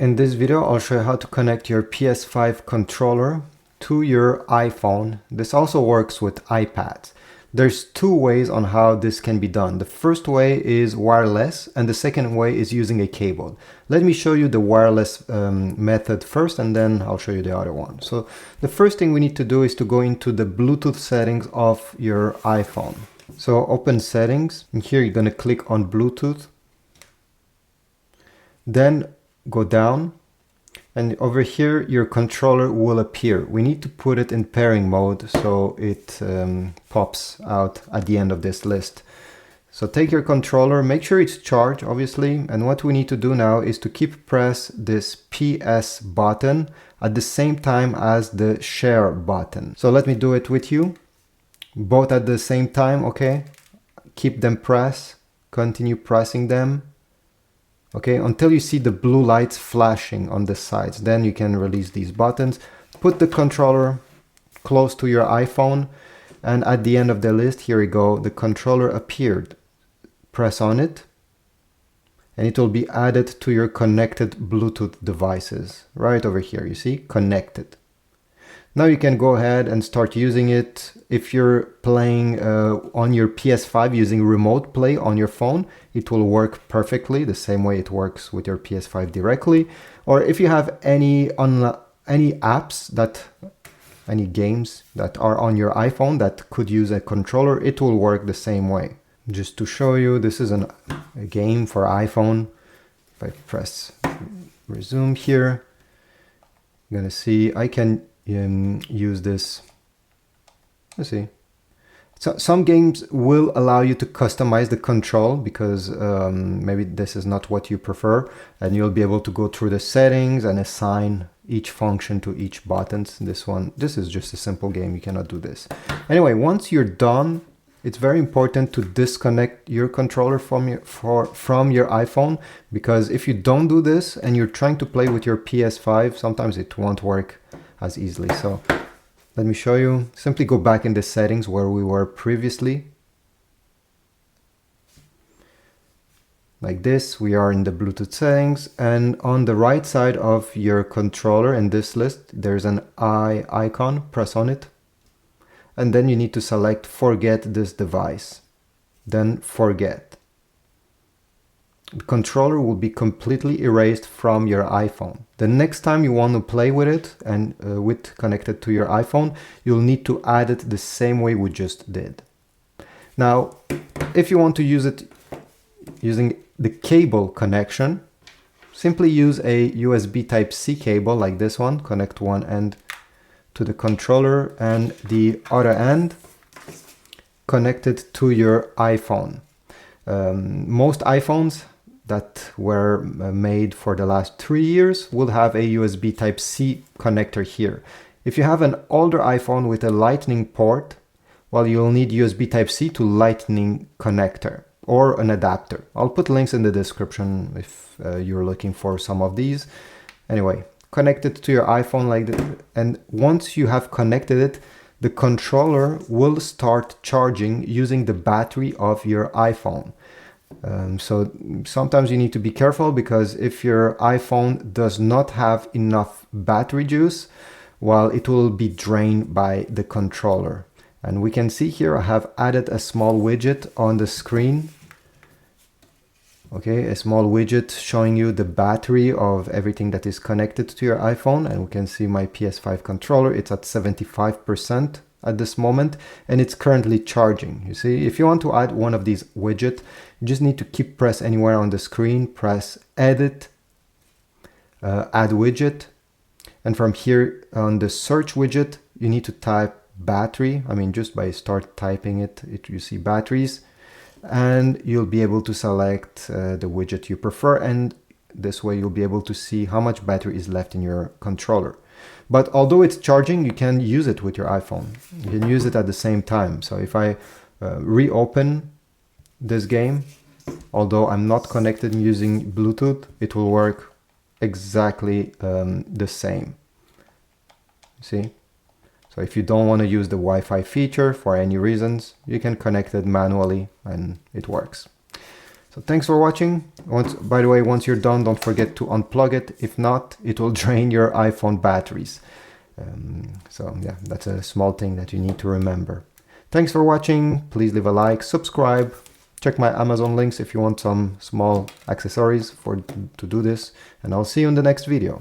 In this video, I'll show you how to connect your PS5 controller to your iPhone. This also works with iPads. There's two ways on how this can be done. The first way is wireless, and the second way is using a cable. Let me show you the wireless method first, and then I'll show you the other one. So the first thing we need to do is to go into the Bluetooth settings of your iPhone. So open settings, and here you're going to click on Bluetooth. Then go down, and over here your controller will appear. We need to put it in pairing mode so it pops out at the end of this list. So take your controller, make sure it's charged obviously, and what we need to do now is to keep press this PS button at the same time as the share button. So let me do it with you, both at the same time. Okay, keep them pressed, continue pressing them. Okay, until you see the blue lights flashing on the sides, then you can release these buttons. Put the controller close to your iPhone, and at the end of the list, here we go, the controller appeared. Press on it, and it will be added to your connected Bluetooth devices. Right over here, you see, connected. Now you can go ahead and start using it. If you're playing on your PS5 using remote play on your phone, it will work perfectly the same way it works with your PS5 directly. Or if you have any apps any games that are on your iPhone that could use a controller, it will work the same way. Just to show you, this is a game for iPhone. If I press resume here, you're gonna see I can use this. Let's see. So some games will allow you to customize the control because maybe this is not what you prefer, and you'll be able to go through the settings and assign each function to each buttons. This is just a simple game. You cannot do this. Anyway, once you're done, it's very important to disconnect your controller from your iPhone, because if you don't do this and you're trying to play with your PS5, sometimes it won't work as easily. So let me show you. Simply go back in the settings where we were previously. Like this, we are in the Bluetooth settings, and on the right side of your controller in this list, there's an eye icon. Press on it. And then you need to select forget this device. Then forget. The controller will be completely erased from your iPhone. The next time you want to play with it and connected to your iPhone, you'll need to add it the same way we just did. Now, if you want to use it using the cable connection, simply use a USB Type-C cable like this one. Connect one end to the controller and the other end connected to your iPhone. Most iPhones that were made for the last 3 years will have a USB Type-C connector here. If you have an older iPhone with a Lightning port, well, you'll need USB Type-C to Lightning connector or an adapter. I'll put links in the description if you're looking for some of these. Anyway, connect it to your iPhone like this, and once you have connected it, the controller will start charging using the battery of your iPhone. So sometimes you need to be careful, because if your iPhone does not have enough battery juice, well, it will be drained by the controller. And we can see here I have added a small widget on the screen. Okay, a small widget showing you the battery of everything that is connected to your iPhone, and we can see my PS5 controller. It's at 75% at this moment, and it's currently charging. You see, if you want to add one of these widgets, you just need to keep press anywhere on the screen, press edit, add widget, and from here on the search widget, you need to type battery. I mean, just by start typing it, you see batteries, and you'll be able to select the widget you prefer, and this way you'll be able to see how much battery is left in your controller. But although it's charging, you can use it with your iPhone. You can use it at the same time. So if I reopen this game, although I'm not connected using Bluetooth, it will work exactly the same. See? So if you don't want to use the Wi-Fi feature for any reasons, you can connect it manually and it works. So thanks for watching. By the way, once you're done, don't forget to unplug it. If not, it will drain your iPhone batteries. So yeah, that's a small thing that you need to remember. Thanks for watching. Please leave a like, subscribe. Check my Amazon links if you want some small accessories to do this. And I'll see you in the next video.